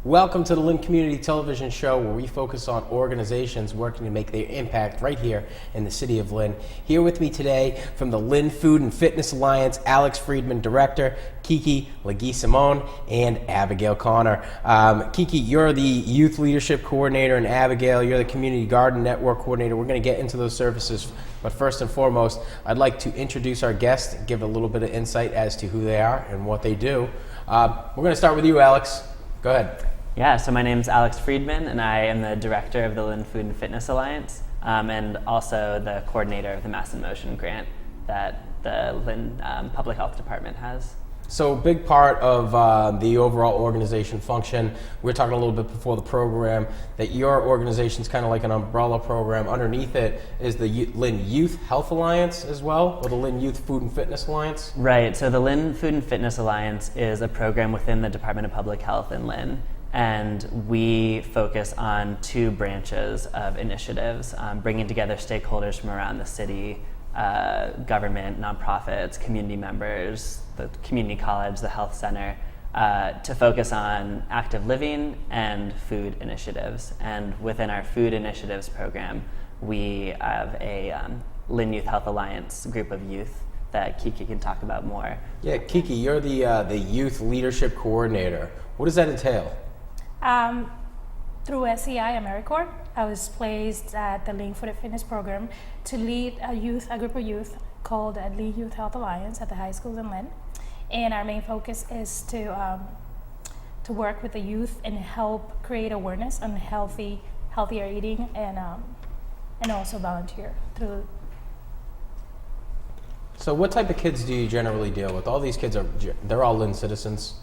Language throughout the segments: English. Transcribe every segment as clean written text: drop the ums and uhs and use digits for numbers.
Welcome to the Lynn Community Television Show, where we focus on organizations working to make their impact right here in the city of Lynn. Here with me today from the Lynn Food and Fitness Alliance, Alex Friedman, Director, Kiki, Simone, and Abigail Connor. Kiki, you're the Youth Leadership Coordinator, and Abigail, you're the Community Garden Network Coordinator. We're going to get into those services, but first and foremost, I'd like to introduce our guests, give a little bit of insight as to who they are and what they do. We're going to start with you, Alex. Go ahead. Yeah, so my name's Alex Friedman, and I am the director of the Lynn Food and Fitness Alliance, and also the coordinator of the Mass in Motion grant that the Lynn Public Health Department has. So a big part of the overall organization function, we were talking a little bit before the program, that your organization is kind of like an umbrella program. Underneath it is the Lynn Youth Health Alliance as well, or the Lynn Youth Food and Fitness Alliance? Right, so the Lynn Food and Fitness Alliance is a program within the Department of Public Health in Lynn. And we focus on two branches of initiatives, bringing together stakeholders from around the city, government, nonprofits, community members, the community college, the health center, to focus on active living and food initiatives. And within our food initiatives program, we have a Lynn Youth Health Alliance group of youth that Kiki can talk about more. Yeah, Kiki, you're the Youth Leadership Coordinator. What does that entail? Through SEI AmeriCorps, I was placed at the Lynn Food Fitness program to lead a group of youth called Lynn Youth Health Alliance at the high schools in Lynn. And our main focus is to work with the youth and help create awareness on healthier eating and also volunteer through. So what type of kids do you generally deal with? All these kids they're all Lynn citizens?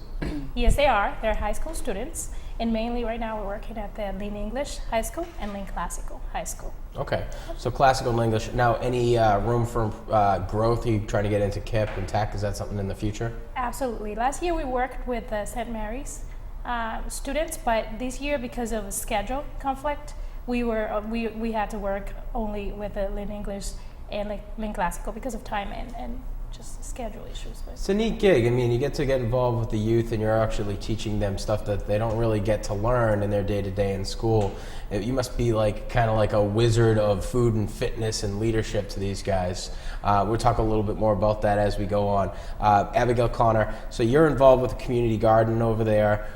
Yes, they are. They're high school students. And mainly right now we're working at the Lynn English High School and Lynn Classical High School. Okay, so classical and English. Now, any room for growth? Are you trying to get into KIP and TAC? Is that something in the future? Absolutely. Last year we worked with the St. Mary's students, but this year, because of a schedule conflict, we had to work only with the Lynn English and Lynn Classical because of time and just schedule issues. It's a neat gig. I mean, you get to get involved with the youth, and you're actually teaching them stuff that they don't really get to learn in their day-to-day in school. You must be kind of like a wizard of food and fitness and leadership to these guys. We'll talk a little bit more about that as we go on. Abigail Connor, so you're involved with the community garden over there.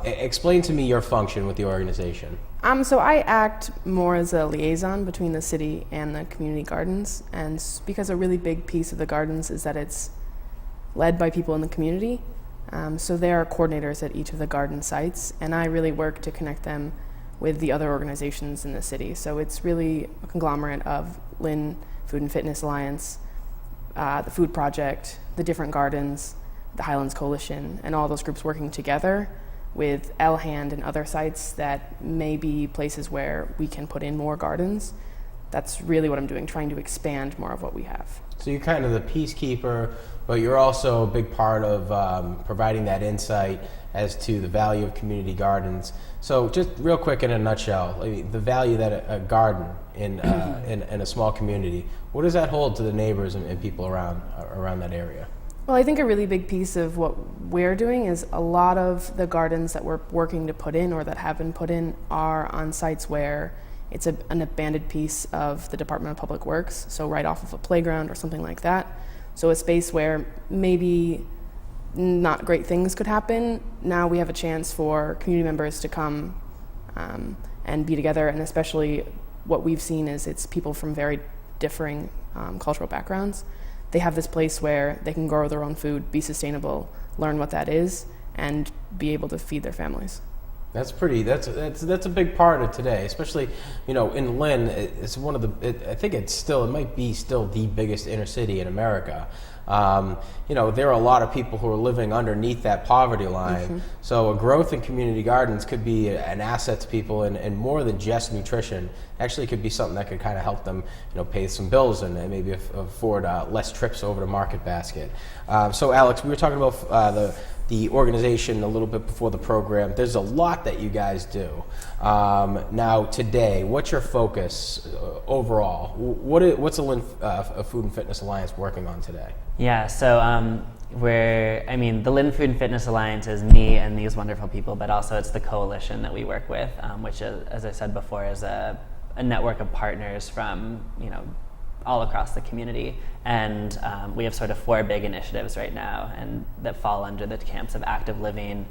Explain to me your function with the organization. So I act more as a liaison between the city and the community gardens, and because a really big piece of the gardens is that it's led by people in the community. So there are coordinators at each of the garden sites, and I really work to connect them with the other organizations in the city. So it's really a conglomerate of Lynn Food and Fitness Alliance, the Food Project, the different gardens, the Highlands Coalition, and all those groups working together with L-Hand and other sites that may be places where we can put in more gardens. That's really what I'm doing, trying to expand more of what we have. So you're kind of the peacekeeper, but you're also a big part of providing that insight as to the value of community gardens. So just real quick in a nutshell, the value that a garden in a small community, what does that hold to the neighbors and people around that area? Well, I think a really big piece of what we're doing is a lot of the gardens that we're working to put in or that have been put in are on sites where it's an abandoned piece of the Department of Public Works, so right off of a playground or something like that. So a space where maybe not great things could happen. Now we have a chance for community members to come and be together, and especially what we've seen is it's people from very differing cultural backgrounds. They have this place where they can grow their own food, be sustainable, learn what that is, and be able to feed their families. That's a big part of today, especially in Lynn. It's one of the. I think it might be still the biggest inner city in America. There are a lot of people who are living underneath that poverty line. Mm-hmm. So a growth in community gardens could be an asset to people, and more than just nutrition. Actually, could be something that could kind of help them, pay some bills and maybe afford less trips over to Market Basket. So Alex, we were talking about the organization a little bit before the program. There's a lot that you guys do. Now today, what's your focus overall? What's the Lynn Food and Fitness Alliance working on today? Yeah, so the Lynn Food Fitness Alliance is me and these wonderful people, but also it's the coalition that we work with, which is, as I said before, is a network of partners from, all across the community. And we have sort of 4 big initiatives right now and that fall under the camps of active living,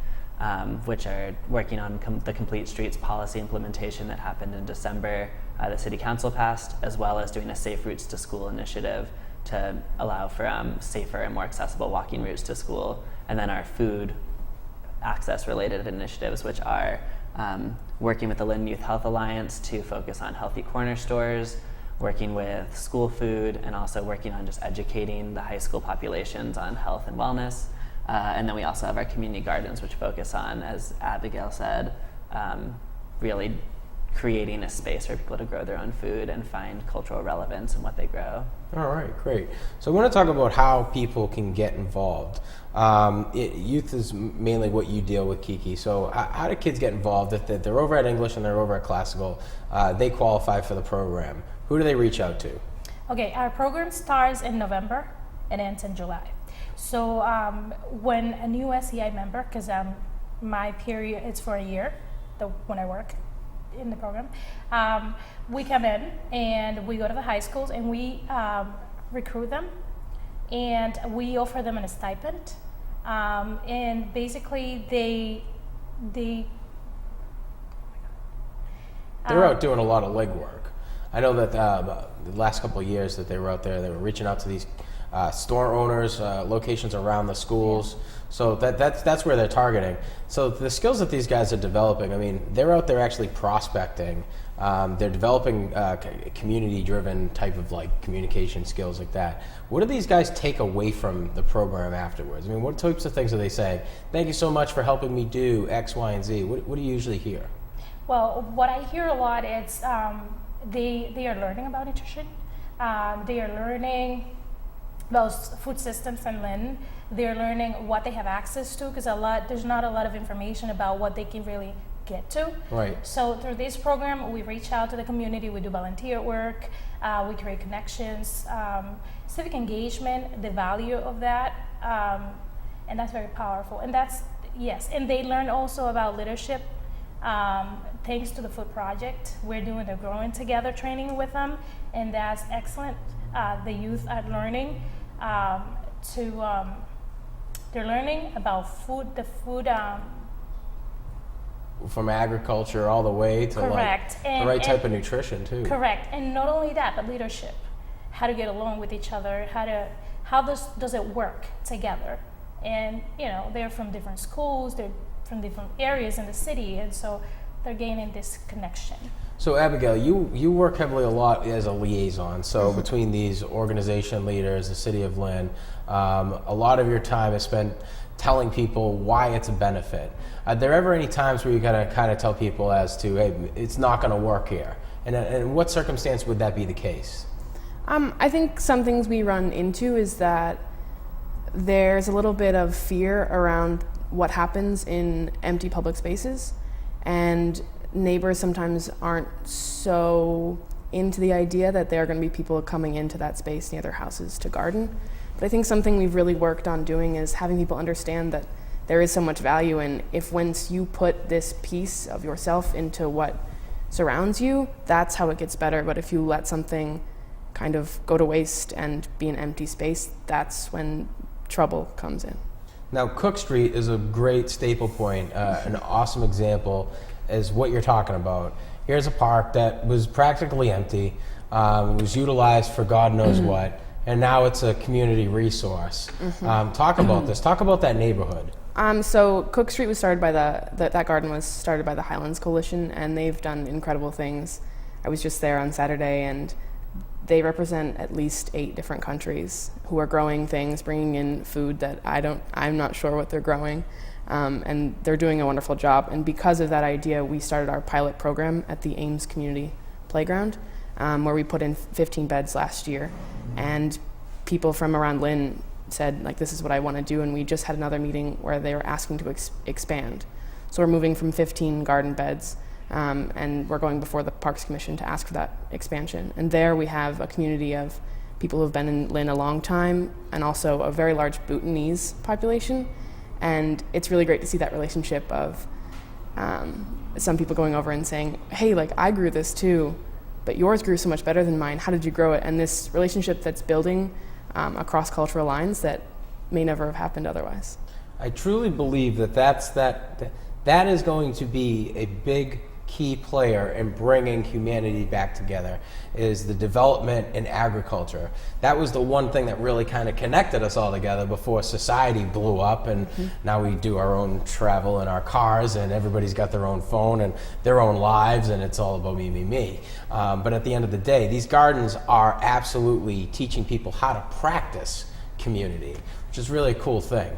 which are working on the Complete Streets policy implementation that happened in December, the City Council passed, as well as doing a Safe Routes to School initiative to allow for safer and more accessible walking routes to school. And then our food access related initiatives, which are working with the Lynn Youth Health Alliance to focus on healthy corner stores, working with school food, and also working on just educating the high school populations on health and wellness. And then we also have our community gardens, which focus on, as Abigail said, really creating a space for people to grow their own food and find cultural relevance in what they grow. All right, great. So I want to talk about how people can get involved. Youth is mainly what you deal with, Kiki. So how do kids get involved? If they're over at English and they're over at Classical, they qualify for the program. Who do they reach out to? Okay, our program starts in November and ends in July. So when a new SEI member, because my period is for a year, when I work in the program, we come in and we go to the high schools and we recruit them and we offer them a stipend. And basically they're out doing a lot of legwork. I know that the last couple of years that they were out there, they were reaching out to these store owners, locations around the schools. So that's where they're targeting. So the skills that these guys are developing, I mean, they're out there actually prospecting. They're developing community-driven type of like communication skills like that. What do these guys take away from the program afterwards? I mean, what types of things are they saying? Thank you so much for helping me do X, Y, and Z. What do you usually hear? Well, what I hear a lot is they are learning about nutrition. They are learning those food systems in Lynn. They're learning what they have access to, because there's not a lot of information about what they can really get to. Right. So through this program, we reach out to the community, we do volunteer work, we create connections, civic engagement, the value of that, and that's very powerful. And and they learn also about leadership. Thanks to the Food Project, we're doing the Growing Together training with them, and that's excellent. The youth are learning they're learning about food, from agriculture all the way to correct. The right type of nutrition too. Correct, and not only that, but leadership, how to get along with each other, how does it work together, and they're from different schools, they're from different areas in the city, and so they're gaining this connection. So Abigail, you work heavily a lot as a liaison. So between these organization leaders, the City of Lynn, a lot of your time is spent telling people why it's a benefit. Are there ever any times where you gotta kind of tell people as to, hey, it's not going to work here? And in what circumstance would that be the case? I think some things we run into is that there's a little bit of fear around what happens in empty public spaces, and neighbors sometimes aren't so into the idea that there are going to be people coming into that space near their houses to garden. But I think something we've really worked on doing is having people understand that there is so much value in if once you put this piece of yourself into what surrounds you, that's how it gets better. But if you let something kind of go to waste and be an empty space, that's when trouble comes in. Now, Cook Street is a great staple point, an awesome example is what you're talking about. Here's a park that was practically empty, was utilized for God knows what, and now it's a community resource. Talk about this. Talk about that neighborhood. So Cook Street was started by that garden was started by the Highlands Coalition, and they've done incredible things. I was just there on Saturday, and they represent at least 8 different countries who are growing things, bringing in food that I'm not sure what they're growing. And they're doing a wonderful job. And because of that idea, we started our pilot program at the Ames Community Playground, where we put in 15 beds last year. And people from around Lynn said, like, this is what I want to do. And we just had another meeting where they were asking to expand. So we're moving from 15 garden beds, and we're going before the Parks Commission to ask for that expansion. And there we have a community of people who have been in Lynn a long time, and also a very large Bhutanese population. And it's really great to see that relationship of some people going over and saying, hey, like, I grew this too, but yours grew so much better than mine. How did you grow it? And this relationship that's building across cultural lines that may never have happened otherwise. I truly believe that is going to be a big key player in bringing humanity back together, is the development in agriculture. That was the one thing that really kind of connected us all together before society blew up, and now we do our own travel in our cars, and everybody's got their own phone and their own lives, and it's all about me. But at the end of the day, these gardens are absolutely teaching people how to practice community, which is really a cool thing.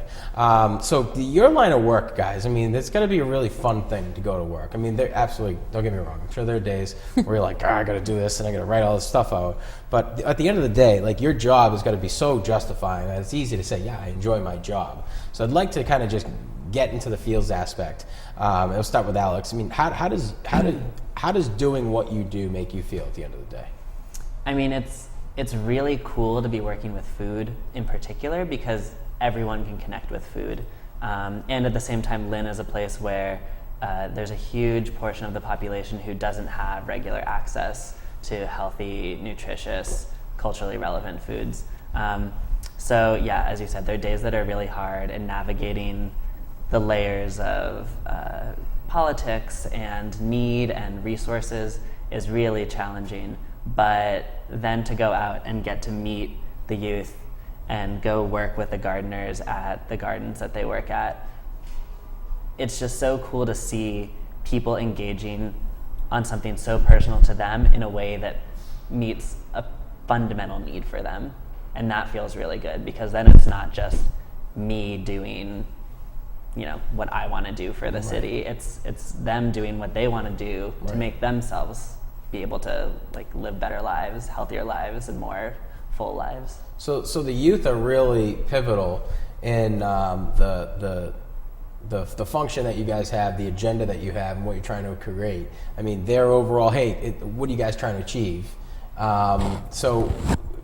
So your line of work, guys, I mean, it's going to be a really fun thing to go to work. I mean, they're absolutely, don't get me wrong, I'm sure there are days where you're like, I got to do this and I got to write all this stuff out. But at the end of the day, like, your job is going to be so justifying that it's easy to say, yeah, I enjoy my job. So I'd like to kind of just get into the fields aspect. I'll start with Alex. I mean, how does doing what you do make you feel at the end of the day? I mean, it's really cool to be working with food in particular, because everyone can connect with food. And at the same time, Lynn is a place where there's a huge portion of the population who doesn't have regular access to healthy, nutritious, culturally relevant foods. So yeah, as you said, there are days that are really hard, and navigating the layers of politics and need and resources is really challenging. But then to go out and get to meet the youth and go work with the gardeners at the gardens that they work at, it's just so cool to see people engaging on something so personal to them in a way that meets a fundamental need for them. And that feels really good, because then it's not just me doing, what I want to do for the city. It's them doing what they want to do to make themselves be able to live better lives, healthier lives, and more full lives. So the youth are really pivotal in the function that you guys have, the agenda that you have, and what you're trying to create. I mean, their overall, what are you guys trying to achieve? So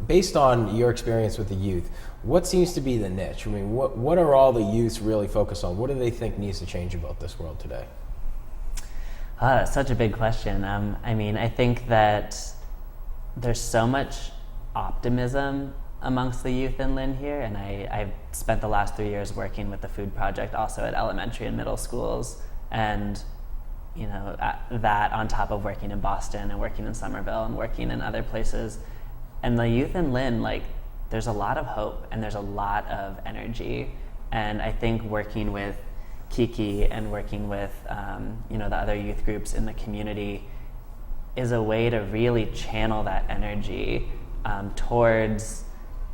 based on your experience with the youth, what seems to be the niche? I mean, what are all the youths really focused on? What do they think needs to change about this world today? That's such a big question. I mean, I think that there's so much optimism amongst the youth in Lynn here, and I've spent the last 3 years working with the food project also at elementary and middle schools, and that on top of working in Boston and working in Somerville and working in other places. And the youth in Lynn, there's a lot of hope and there's a lot of energy, and I think working with Kiki and working with the other youth groups in the community is a way to really channel that energy towards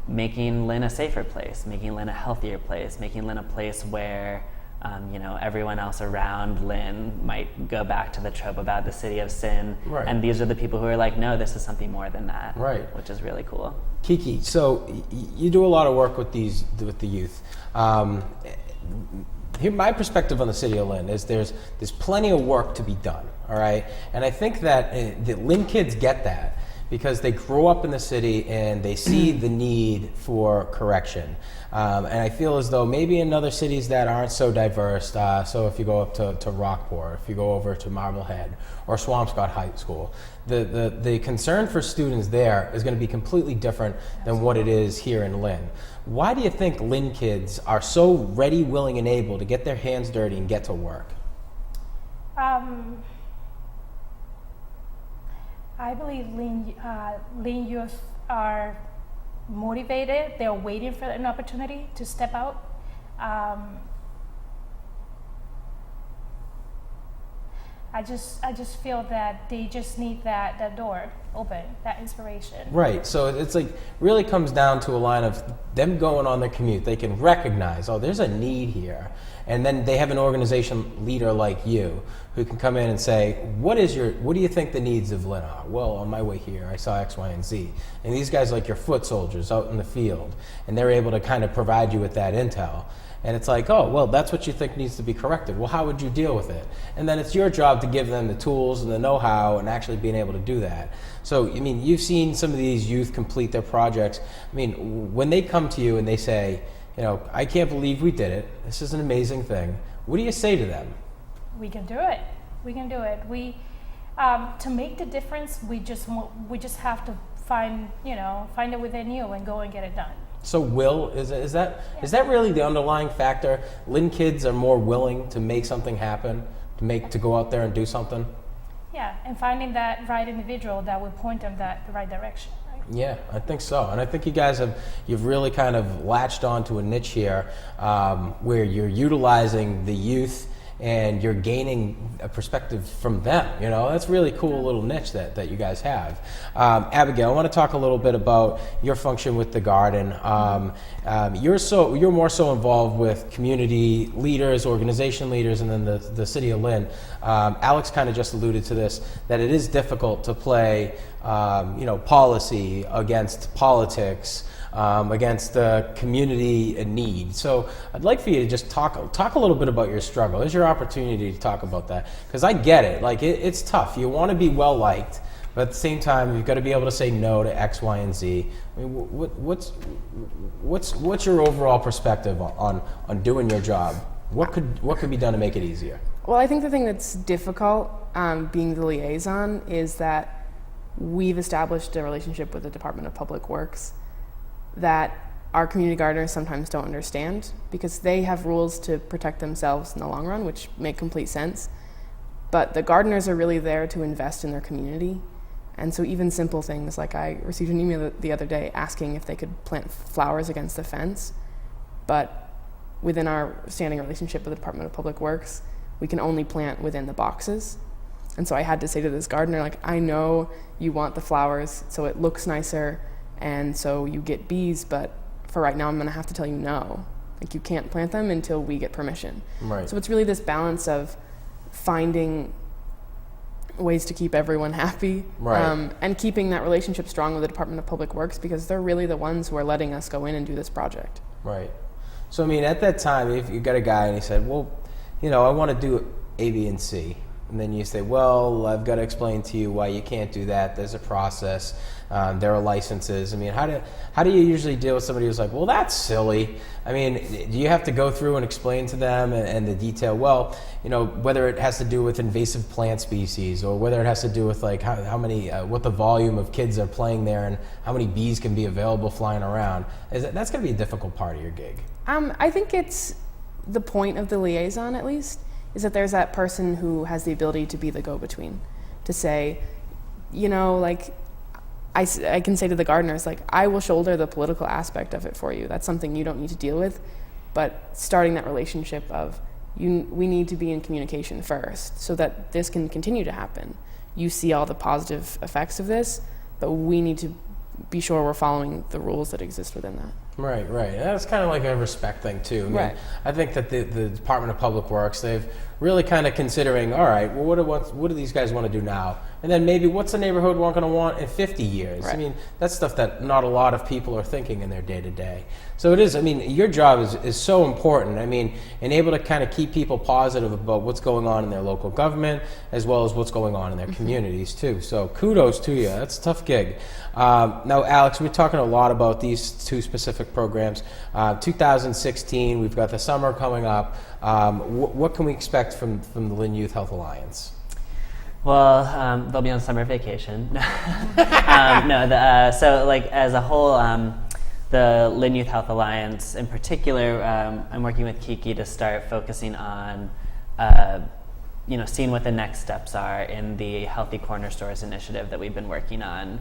making Lynn a safer place, making Lynn a healthier place, making Lynn a place where everyone else around Lynn might go back to the trope about the city of sin. Right. And these are the people who are like, no, this is something more than that. Right. Which is really cool. Kiki, so you do a lot of work with the youth. Here, my perspective on the city of Lynn is there's plenty of work to be done, all right? And I think that Lynn kids get that because they grow up in the city and they see the need for correction. And I feel as though maybe in other cities that aren't so diverse, so if you go up to Rockport, if you go over to Marblehead or Swampscott High School, the concern for students there is going to be completely different than what it is here in Lynn. Why do you think Lynn kids are so ready, willing, and able to get their hands dirty and get to work? I believe Lynn youth are motivated. They're waiting for an opportunity to step out. I just feel that they just need that door open, that inspiration. Right. So it's really comes down to a line of them going on their commute. They can recognize, there's a need here. And then they have an organization leader like you who can come in and say, what do you think the needs of Lynn are? Well, on my way here, I saw X, Y, and Z. And these guys like your foot soldiers out in the field, and they're able to kind of provide you with that intel. And it's like, oh, well, that's what you think needs to be corrected. Well, how would you deal with it? And then it's your job to give them the tools and the know-how and actually being able to do that. So, I mean, you've seen some of these youth complete their projects. I mean, when they come to you and they say, you know, I can't believe we did it. This is an amazing thing. What do you say to them? We can do it. We can do it. To make the difference, we just have to find it within you and go and get it done. So is that really the underlying factor? Lynn kids are more willing to make something happen, to go out there and do something? Yeah, and finding that right individual that would point them the right direction. Right? Yeah, I think so, and I think you've really kind of latched onto a niche here where you're utilizing the youth and you're gaining a perspective from them. You know, that's really cool little niche that you guys have. Abigail, I want to talk a little bit about your function with the garden. You're more so involved with community leaders, organization leaders, and then the city of Lynn. Alex kind of just alluded to this, that it is difficult to play policy against politics, against the community need. So I'd like for you to just talk a little bit about your struggle. It's your opportunity to talk about that, because I get it. Like it's tough. You want to be well liked, but at the same time, you've got to be able to say no to X, Y, and Z. I mean, what's your overall perspective on doing your job? What could be done to make it easier? Well, I think the thing that's difficult being the liaison is that we've established a relationship with the Department of Public Works that our community gardeners sometimes don't understand, because they have rules to protect themselves in the long run, which make complete sense. But the gardeners are really there to invest in their community. And so even simple things like, I received an email the other day asking if they could plant flowers against the fence, but within our standing relationship with the Department of Public Works, we can only plant within the boxes. And so I had to say to this gardener, like, I know you want the flowers so it looks nicer and so you get bees, but for right now I'm gonna have to tell you no. Like, you can't plant them until we get permission. Right. So it's really this balance of finding ways to keep everyone happy, right, and keeping that relationship strong with the Department of Public Works, because they're really the ones who are letting us go in and do this project. Right. So I mean, at that time, if you got a guy and he said, well, I want to do A, B, and C. And then you say, well, I've got to explain to you why you can't do that. There's a process. There are licenses. I mean, how do you usually deal with somebody who's like, well, that's silly? I mean, do you have to go through and explain to them and the detail? Well, whether it has to do with invasive plant species, or whether it has to do with like how many, what the volume of kids are playing there, and how many bees can be available flying around. That's going to be a difficult part of your gig. I think it's the point of the liaison, at least, is that there's that person who has the ability to be the go-between, to say, like, I can say to the gardeners, like, I will shoulder the political aspect of it for you. That's something you don't need to deal with. But starting that relationship of, we need to be in communication first so that this can continue to happen. You see all the positive effects of this, but we need to be sure we're following the rules that exist within that. Right. And that's kind of like a respect thing too. I mean, right. I think that the Department of Public Works, they've really kind of considering, all right, well, what do these guys want to do now? And then maybe what's the neighborhood going to want in 50 years? Right. I mean, that's stuff that not a lot of people are thinking in their day-to-day. So it is, I mean, your job is so important. I mean, and able to kind of keep people positive about what's going on in their local government, as well as what's going on in their communities too. So kudos to you. That's a tough gig. Now, Alex, we're talking a lot about these two specific programs. 2016, we've got the summer coming up. What can we expect from the Lynn Youth Health Alliance? Well, they'll be on summer vacation. So like as a whole, the Lynn Youth Health Alliance in particular, I'm working with Kiki to start focusing on, seeing what the next steps are in the Healthy Corner Stores initiative that we've been working on.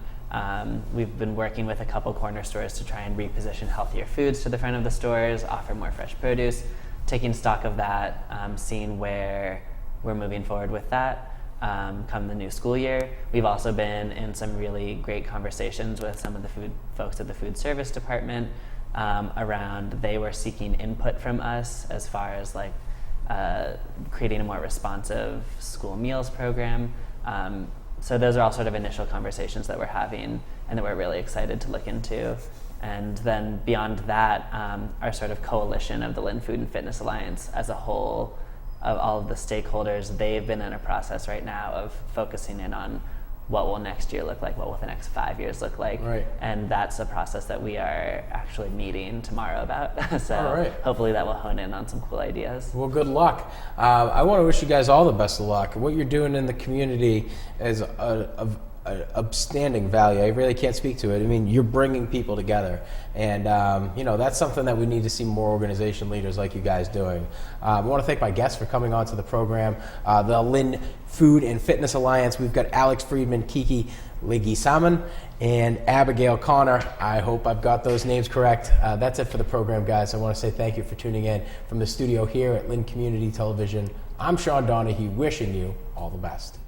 We've been working with a couple corner stores to try and reposition healthier foods to the front of the stores, offer more fresh produce, taking stock of that, seeing where we're moving forward with that. Come the new school year. We've also been in some really great conversations with some of the food folks at the food service department around, they were seeking input from us as far as like creating a more responsive school meals program. So those are all sort of initial conversations that we're having and that we're really excited to look into. And then beyond that, our sort of coalition of the Lynn Food and Fitness Alliance as a whole, of all of the stakeholders, they've been in a process right now of focusing in on what will next year look like, what will the next 5 years look like. Right. And that's a process that we are actually meeting tomorrow about. So All right. hopefully that will hone in on some cool ideas. Well, good luck. I want to wish you guys all the best of luck. What you're doing in the community is of upstanding value. I really can't speak to it. I mean, you're bringing people together, and that's something that we need to see more organization leaders like you guys doing. I want to thank my guests for coming on to the program. The Lynn Food and Fitness Alliance. We've got Alex Friedman, Kiki Legisaman, and Abigail Connor. I hope I've got those names correct. That's it for the program, guys. I want to say thank you for tuning in from the studio here at Lynn Community Television. I'm Sean Donahue, wishing you all the best.